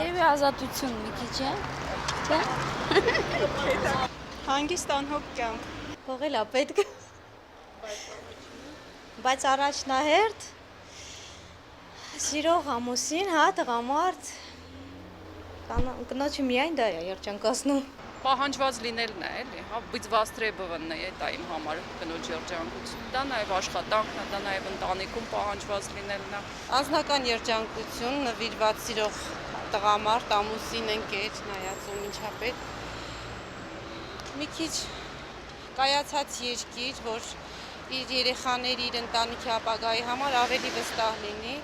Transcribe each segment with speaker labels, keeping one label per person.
Speaker 1: Երևի ազատություն մի քիչ է, չէ՞։
Speaker 2: Հանգիստ անհոգ կյանք։
Speaker 3: Փողել է պետք։ Բայց առաջնահերթ սիրող ամուսին, հա, տղամարդ, կնոջը միայն դա է երջանկացնում։
Speaker 4: Պահանջված լինելն է, էլի, հա, բայց վաստրեբովն է դա իմ համար կնոջ երջանկություն։ Դա նաև աշխատանքն է, դա նաև ընտանիքում պահանջված լինելն է։
Speaker 2: Անձնական երջանկություն, նվիրված սիրող տղամարդ, ամուսին, ընկեր, նայածում ինչա պետք։ Մի քիչ կայացած երկիր, որ իր երեխաների, իր ընտանիքի ապագայի համար ավելի վստահ լինի։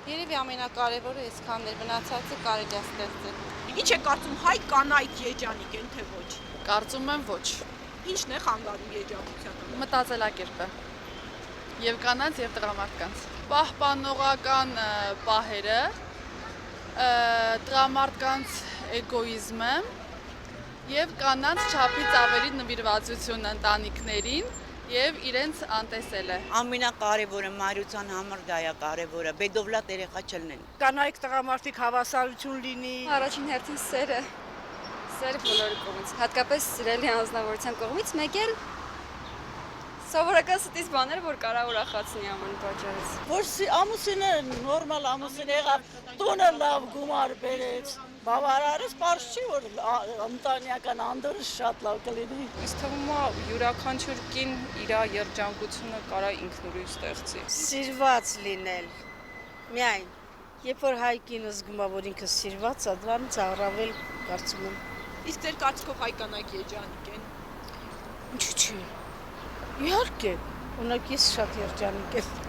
Speaker 2: Երևի ամենակարևորը այսքանն էր, մնացածը կարելի է ստեղծել։
Speaker 5: Ինչ է կարծում, հայ կանայք երջանիկ են, թե ոչ։
Speaker 4: Կարծում եմ ոչ։
Speaker 5: Ինչն է խանգարում երջանկությանը։
Speaker 4: Մտածելակերպը։ Եվ կանանց, եւ տղամարդկանց։ Պահպանողական պահերը, տղամարդկանց էգոիզմը եւ կանանց չափից ավելի նվիրվածություն ընտանիքներին եւ իրենց անտեսելը։
Speaker 6: Ամենակարևորը մայրության համար դա է կարևորը, բեդովլատ երեխա չլինեն։
Speaker 5: Կանայք տղամարդիկ հավասարություն լինի։
Speaker 1: Առաջին հերթին սերը բոլորի կողմից, հատկապես սիրելի անձնավորության կողմից, մեկ էլ սովորական ստից բաներ, որ կարա ուրախացնի ամեն պատճառից։
Speaker 7: Որ ամուսինը նորմալ ամուսին եղավ, տունը լավ գումար բերեց, բավարարես, պարզ չի, որ ընտանեկան անդորը շատ լավ կլինի։
Speaker 4: Ինձ թվում է յուրաքանչյուր կին իր երջանկությունը կարա ինքնուրույն ստեղծի։
Speaker 3: Սիրված լինել, միայն, երբ որ հայ կինը զգում է, որ ինքը սիրված է, դրանից առավել կարծում եմ։
Speaker 5: Իսկ ձեր կարծիքով հայ կանայք երջանիկ են։
Speaker 3: Ինչու՞ չի։ Իհարկե, օրինակ ես շատ երջանիկ եմ։